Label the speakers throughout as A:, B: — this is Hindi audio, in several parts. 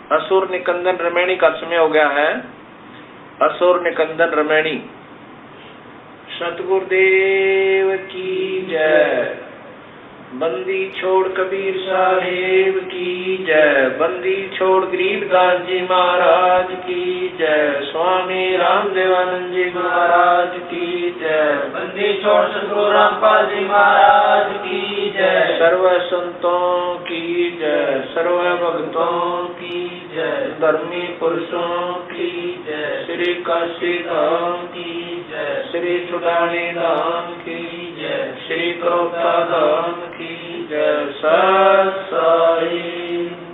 A: असुर निकंदन रमैणी का समय हो गया है। असुर निकंदन रमैणी। सतगुरुदेव की जय। बंदी छोड़ कबीर साहेब की जय। बंदी छोड़ गरीबदास जी महाराज की जय। स्वामी रामदेवानंद जी महाराज की जय।
B: बंदी छोड़ सतगुरु रामपाल जी महाराज की जय।
A: सर्व संतों की जय। सर्व भक्तों की जय। धर्मी पुरुषों की जय। श्री काशी धाम की जय। श्री चुड़ानी धाम की जय। श्री करोता धाम की जय। सत साई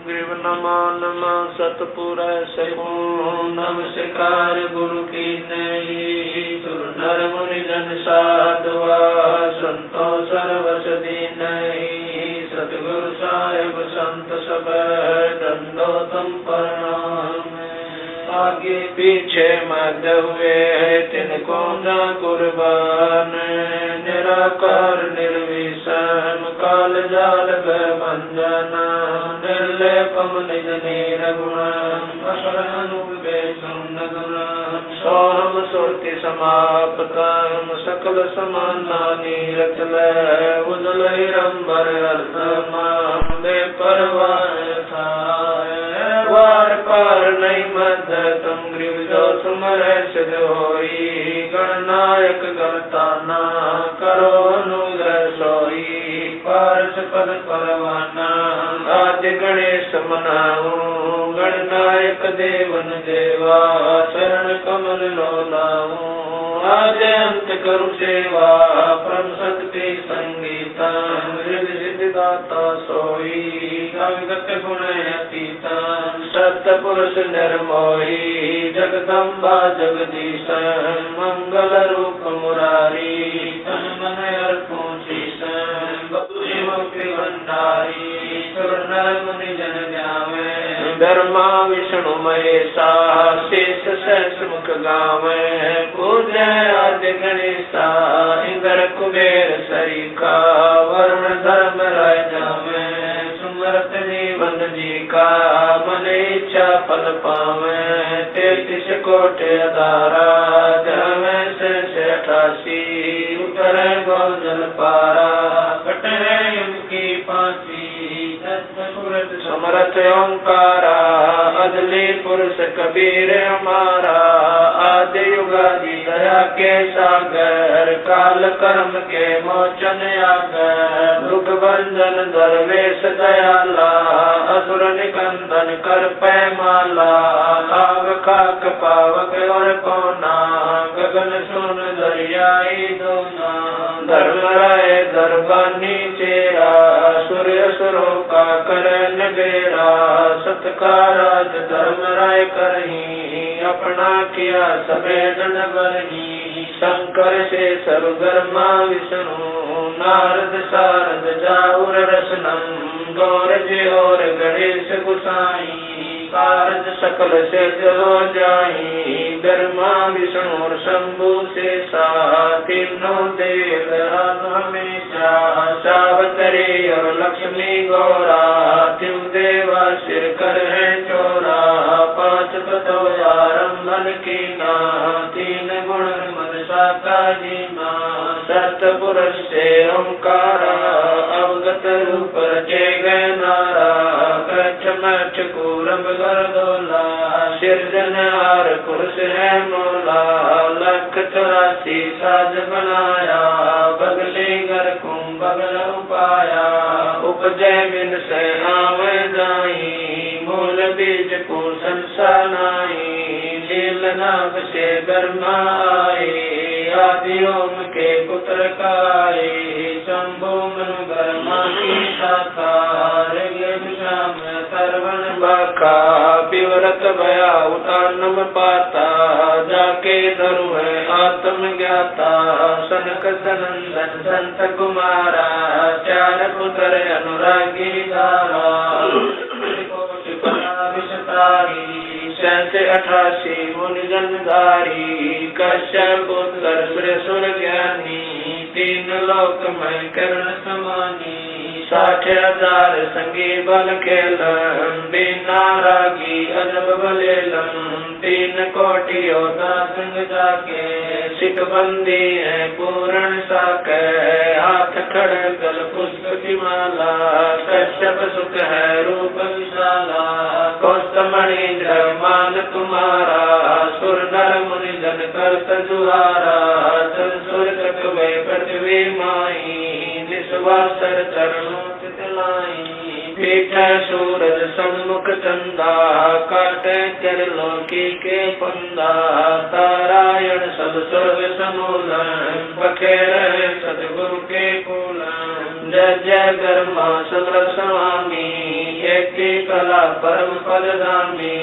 A: ग्रीव नमा नमा सतपुर सगुण नमस्कार गुरु की नई। सुर नर मुनि जन साधवा संतो सर्वस दीनहि। सतगुरु साहिब संत सब दंडो तुम प्रणाम। आगे पीछे मत हुए तिनको न कुर्बान। निराकार निर्विषम काल जाल भंजन। निर्लेपम निज निर्गुणम असरनुपेशम गुणम। सोहम सुरति समाप्तम सकल समानानि रचल। उजल हिरंबर अर्धमा बेपरवाह थाय। वार पार नहीं मद तुम ग्रीव जो सुमर सिद्ध होई। गणनायक गणताना करो अनुग्रह सोई। पारस पद परवाना आज गणेश मनाऊं। गणनायक देवन देवा शरण कमल लो लाऊं। आज अंत करुँ सेवा परम शक्ति संगीता। सिद्धाता सोई अविगत गुण अतीता। सत्य पुरुष निर्मोही जगदम्बा जगदीश। मंगल रूप मुरारी तन मन अर्पण शीश। बपुरी मुक्ति भंडारी सुर नर मुनि जन ध्यावे। ब्रह्मा विष्णु महेशा शेष सहस मुख गावे। पूज्य आदि गणेशा इंद्र कुबेर सरीखा। वरुण धर्म राय जावे। सुमरत जीवन जी का मन इच्छा फल पावे। 33 कोटि अधारा जमे से 88। उतर गोजल पारा कटे उनकी फांसी। समरथ ओंकारा अदली पुरुष कबीर हमारा। आदि युगादि दया के सागर काल कर्म के मोचन आगर। दुख भंजन दरवेश दयाला असुर निकंदन कर पैमाला। आग खाक पावक और पौना गगन सुन दरियाई दोना। धर्म राय दरबानी चेरा सूर्य सुरों का कर नगेरा। सत्काराज धर्म राय करही अपना किया सबे जन बरही। शंकर से सर्वधर्मा विष्णु नारद सारद जाऊर रसनम। गौर जी और गणेश गुसाई कारज सकल से हो जाई। ब्रह्मा विष्णु और शंभु से तीनों देव हमेशा। सावतरी और लक्ष्मी गौरा तिव देवा सिर कर है चोरा। 5 पतो आरंभन की ना 3 गुण मनसा का जीना। सतपुरुष से ओंकारा अवगत रूप रचे गए नारा। कच्छ मच्छ कूरम गर्दोला सिरजनहार पुरुष है मोला। लख 84 साज बनाया बगले घर कुंभ बगल उपाया। उपजय बिन से आवे जाई मूल बीज पोषण सनाई। लील नाग से ब्रह्मा आए आदि ओम के पुत्र काए। शंभु मनु ब्रह्मा की शाखा ऋग्वेद सर्वण बाका। विवरत भया उतानम पाता जाके धरु है आत्म ज्ञाता। सनक सनंदन संत कुमारा 4 पुत्र अनुरागी धारा। 88 मुनि जनधारी। कश्यप पुत्र सुर ज्ञानी 3 लोक में करण समानी। 60,000 संगी बल खेलन बिना रागी अजब बलेलम 3 कोटि योद्धा संग जाके सिख बंदी है पूर्ण साके हाथ खड़गल पुष्प की माला कश्यप सुख है रूप विशाला कौस्तमणि मान तुम्हारा सुर नर मुनि जन करत जुहारा संसुर चकवे पृथ्वी माई निस्वासर चरणों चितलाई पीठ सूरज सम्मुख चंदा काटे त्रिलोकी के पंदा तारायण सब स्वर्ग समूलन बखेर सदगुरु के कूलन जय जय गर्मा समर स्वामी एक कला परम पदगामी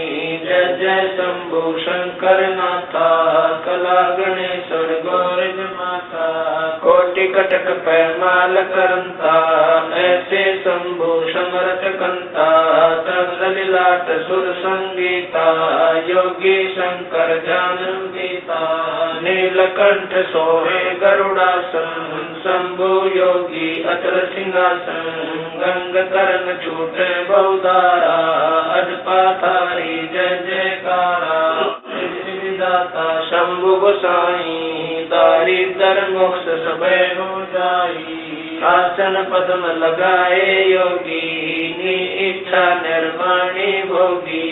A: जय जय शंभु शंकर नाथा कला गणेश्वर गौरज माता कोटि कटक पैमाल करंता ऐसे शंभु समरथ कंता चंद्रलीलाट सुर संगीता योगी शंकर जानम गीता नीलकंठ सोहे गरुड़ासन शंभु योगी अचल सिंहासन गंग करण छूटे बहुधारा अजपातारी जय जयकारा दाता शंभु गोसाई दारिद्र मोक्ष सबे हो जाई आसन पद्म लगाए योगी नी इच्छा निर्वाणी भोगी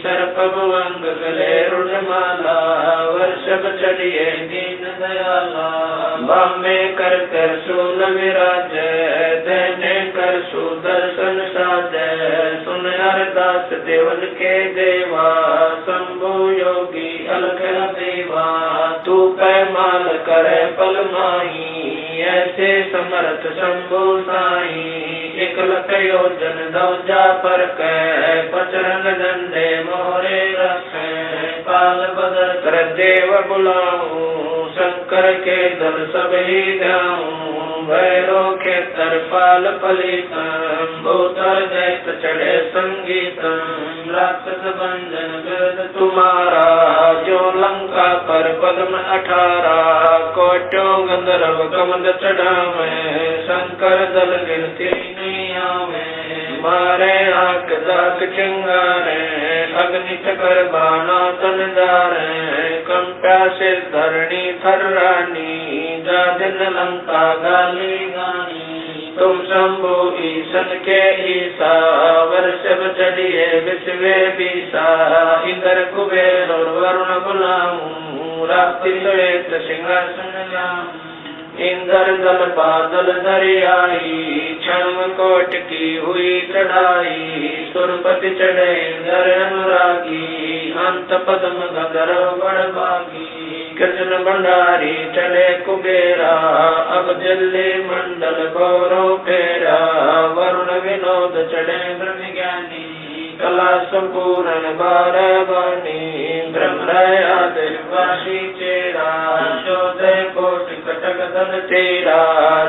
A: सर्प भुवंग गले रुणमाला वर्षभ चढ़िए दीन दयाला बामे कर सूल विराज देने कर सुदर्शन साज सुन अरदास देवन के देवा शंभु योगी अलग देवा तू पैमाल करे पल माही ऐसे समर्थ शंभु साई एक लख योजन दौजा पर कै पचरंग झंडे मोरे रखे पाल बदल कर देव बुलाऊं शंकर के दल सब ही गाऊं भैरो के तरपाल पलितम भूतर दैत चढ़े संगीतम राक्षस भंजन गर्द तुम्हारा जो लंका पर पद्म 18 कोटों गंधर्व कमंद चढ़ावे शंकर दल गिनती नहीं आवे मारे आंख दाक चिंगारे अग्नि चकर बाना तन दारे कंप्या से धरणी थर्रानी जा दिन लंका गाली गानी तुम शंभु ईशन के ईसा वर्षभ चढ़िए विश्वे बीसा इंद्र कुबेर और वरुण बुलाऊं रात्रि श्वेत सिंहासन लाऊं इंद्र दल बादल दरियाई क्षण कोट की हुई चढ़ाई सुरपति चढ़े इंद्र अनुरागी अंत पद्म गंधर्व बड़भागी कृष्ण भंडारी चले कुबेरा अब जल्दी मंडल गौरव फेरा वरुण विनोद चढ़े ब्रह्म ज्ञानी कला संपूर्ण बारवानी ब्रह्मरायादिवासी चेरा 14 कोटि कटक धन तेरा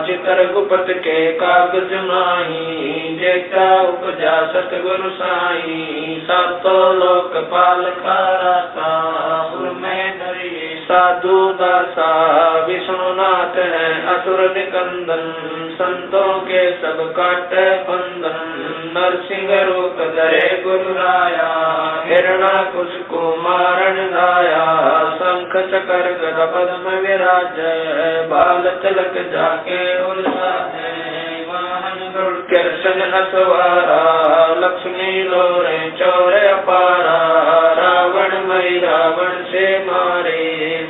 A: चितर गुप्त के कागज माही जेता उपजा सतगुरु साई सातों लोक पाल खाराता में धरिए साधु दासा विष्णुनाथ है असुर निकंदन संतों के सब काट बंधन नरसिंह रूप धरे गुरु राया हिरणा कुश कुमारन गाया शंख चकर गदा पद्म विराज बाल तिलक जाके उल्लास कृष्ण असवारा लक्ष्मी लोरे चौर अपारा रावण मई रावण से मारे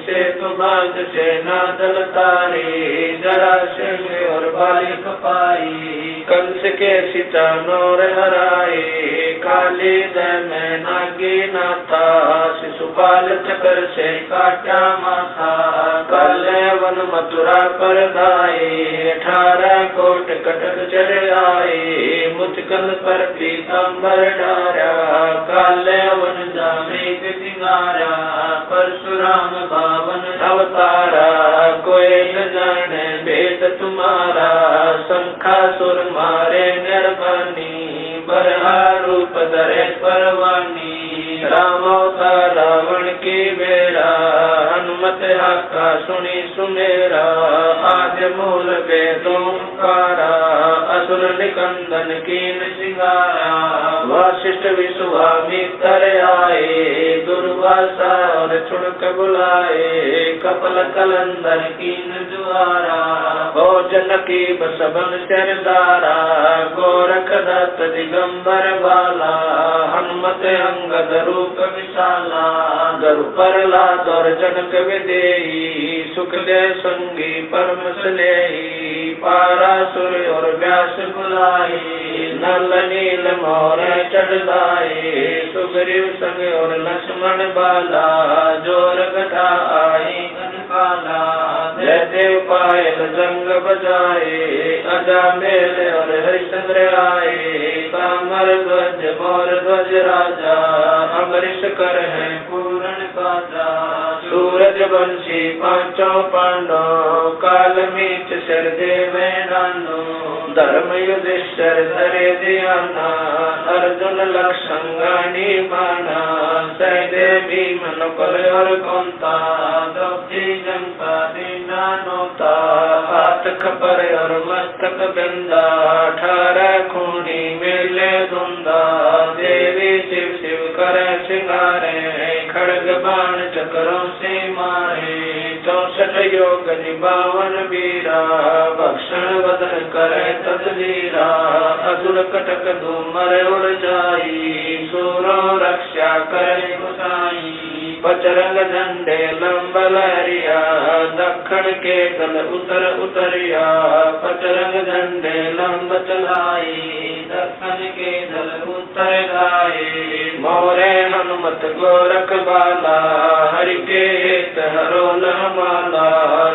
A: से तुमाग से नादल तारे जरा सिंह और बालिक पाई कंस के सीता नौर हराए काली दम नागी नाथा शिशुपाल चक्र से काटा माथा काले वन मथुरा पर गाए 18 कोट कटक चढ़ आए मुचकल पर पीताम्बर डारा काले वन जामे सिंगारा परशुराम बावन अवतारा कोई न जाने भेद तुम्हारा शंखासुर मारे निर्वाणी बरहा रूप धरे परवानी रामों रावण की बेड़ा हनुमत हाका सुनी सुमेरा आज मूल वेदों कारा असुर निकंदन कीन सिंगारा। वशिष्ठ विश्वामित्र आए दुर्वासा और छुड़क बुलाए कपल कलंदर कीन जुआरा। भोजन की बसबन सरदारा गोरख दत्त दिगंबर बाला। हनुमत अंगद रूप विशाला गरु प्रहलाद और जनक विदेही। सुखदेव संगी परम स्नेही पारासुर और व्यास बुलाए। नल नील मोर चढ़ाए सुग्रीव संग और लक्ष्मण बाला। जोर गदा आई काला जयदेव पायल जंग बजाए। अजा मेल और हरिश्चंद्र आए कामर ध्वज मोर ध्वज राजा। अमरीश कर है पूर्ण काजा। सूरज वंशी पांचों पांडव काल मीच शर देव नानो। धर्म युधिष्ठिर धरे ध्याना अर्जुन लक्षण गानी माना। सहदेव भीम नकुल और कुंता द्रौपदी जनता दीना नोता। हाथ खपर और मस्तक बिंदा 18 खूनी मेले धुंदा। देवी शिव शिव करे सिंगारे खड़ग बाण चक्रों से मारे। 64 योग निभावन वीरा भक्षण वदन करे तदवीरा। असुर कटक धूमर उड़ जाई सूरो रक्षा करे गुसाई। बजरंग झंडे लंब लहरिया दक्षिण के दल उतर उतरिया। बजरंग झंडे लंब चलाई दक्षिण के दल उतर गाए। मोरे हनुमत गोरख बाला हरि के हित हरोल माला।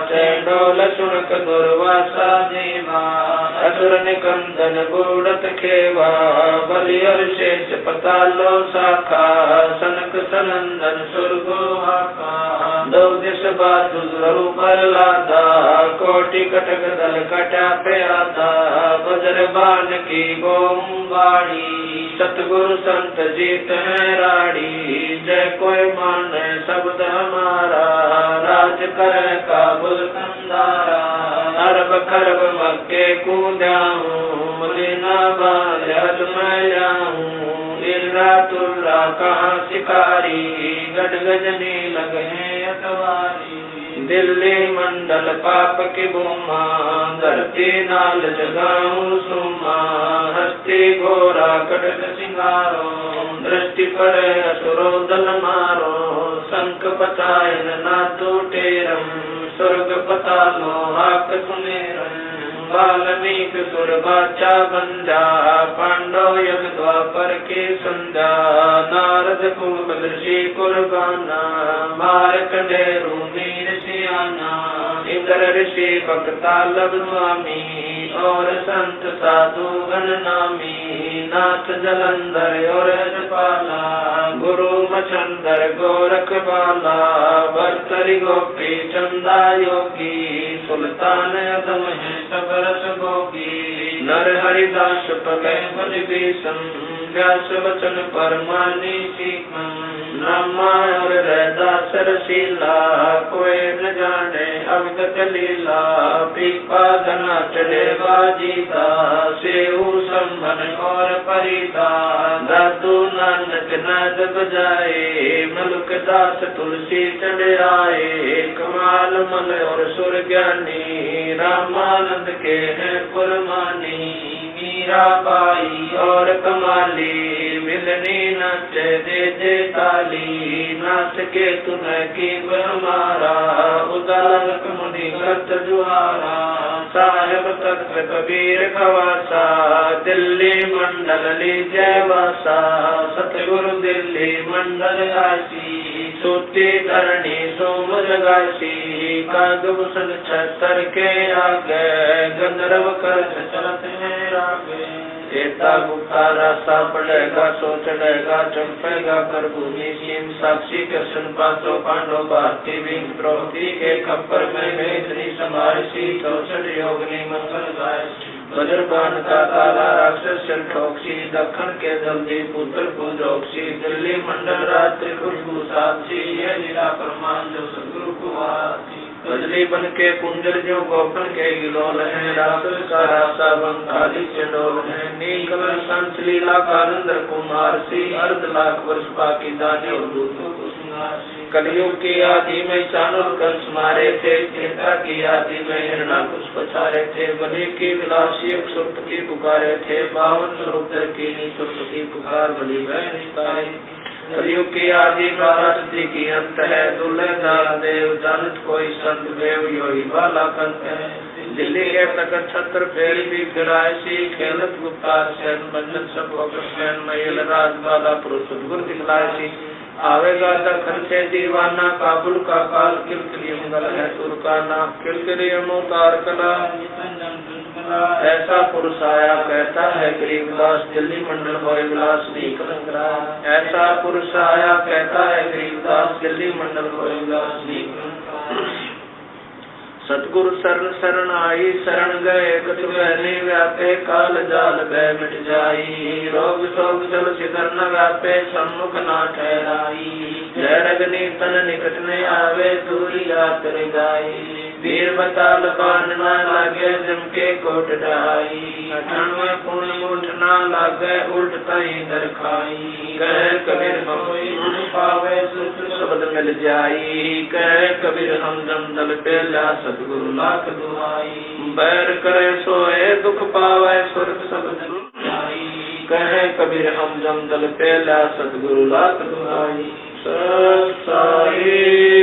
A: चैडोल सुनक दुर्वासा देवा असुर निकंदन बूढ़त खेवा। बलियर शेष पतालो शाखा सनक सनंदन सुरगो हाका। दो दिश बाजु पर लादा कोटि कटक दल कटा पे आता। वज्र बाण की बोम बाड़ी सतगुरु संत जीत है राड़ी। जय कोई मान शब्द हमारा राज कर काबुल कंदारा। अरब खरब मक्के कूदाऊं लीना बाज मैं जाऊं। इर्रा तुर्रा कहाँ शिकारी गज गजनी लगे अतवारी। दिल्ली मंडल पाप की बुमा धरती नाल जगाऊं सुमा। हस्ती घोरा कटक सिंगारो दृष्टि पर असुरो दल मारो। शंख पतायन नाथो टेरम स्वर्ग पतालो हाक सुनेरम। वाल्मीक सुर बाचा बंजा पांडव यग द्वापर के संध्या। नारद कुल ऋषि कुर्बाना मार्कंडेय मीर सियाना। इंद्र ऋषि भक्तालब स्वामी और संत साधु गण नामी। नाथ जलंधर और पाला गुरु मचंदर गोरख बाला। भर्तरी गोपी चंदा योगी सुल्तान अदम है सब रस भोगी। नर हरिदास पगे बलि भीषम व्यास वचन परमानी सीखम। ब्रह्मा और रैदास रसीला कोई न जाने अवगत लीला। पीपा धना चढ़े बाजीता सेऊ संभन और परिता। दादू नानक नाद बजाए मलुक दास तुलसी चढ़ आए। कमाल मल और सुर ज्ञानी रामानंद के हैं पुरमानी। मीरा बाई और कमाली मिलनी नाचे दे दे ताली। नाच के तुम्हें की हमारा उदालक मुनि करत जुहारा। साहेब तख्त कबीर खवासा दिल्ली मंडल लीजय वासा। सतगुरु दिल्ली मंडल काशी सूती धरणी सोम जगासी। कागभूषण छतर के आगे गंधर्व कर चलत है रागे। एता गुप्ता रास्ता पड़ेगा सो चढ़ेगा चंपेगा कर भूमि सीम। साक्षी कृष्ण पांचों पांडव भारती विंग द्रौपदी के खप्पर में मेघनी समारसी। 64 योगनी मंगल गाय वज्रबान का ताला राक्षस ठोक्सी। दक्षिण के जल्दी पुत्र पूजोक्सी। दिल्ली मंडल रात्रि खुशबू साक्षी। ये लीला प्रमाण जो सदगुरु को आती। बजली बन के कुंजर जो गोपन के गिलोल है, रासुल का रासा बंगाली चंडोल है, नील संत लीला कानंदर कुमार सी, अर्ध लाख वर्ष बाकी दानी और दूतों को सिंगार सी। कलयुग की आदि में चाणुर कंस मारे थे, त्रेता की आदि में हिरणाकुश पछारे थे, बलि की विलासी सुरपति पुकारे थे, 52 स्वरूप की सुरपति पुकार बलि वह निस्तारे। कलयुग की आदि 12 सदी की अंत है, दुल्हे दाल देव जानत कोई संत देव योगी बाला कंत है। दिल्ली के तकत छत्र फेर भी फिराए सी, खेलत गुप्तार सैन बंधन सब कृष्ण महिल राज बाला पुरुष गुर दिखलाए सी। आवेगा दखन से दीवाना, काबुल का काल किलकिली मंगल है तुर्काना, किलकिली अवतार कला ऐसा पुरुष आया कहता है गरीबदास, दिल्ली मंडल होए विलास नहीं कलंकरा। ऐसा पुरुष आया कहता है गरीबदास, दिल्ली मंडल होए विलास नहीं कलंकरा। सतगुरु शरण शरण आई, शरण गए कछ बहने व्यापे, काल जाल भय मिट जाई, रोग शोक जल सिधर न व्यापे, सम्मुख ना ठहराई। जय रगनी तन निकट न आवे, दूरी जात जाई, वीर बताल बान न लागे, जम के कोट ढाई। अठन में पुण्य मुठ न लागे, उल्ट तई दर खाई। कह कबीर हम पावे, सुख शब्द मिल जाई, कह कबीर हम जम दल पे ला, सतगुरु लाख दुआई। बैर करे सोए दुख पावे, सुरत शब्द दुआई, कहे कबीर हम जम दल पे ला, सतगुरु लाख दुआई। सत साई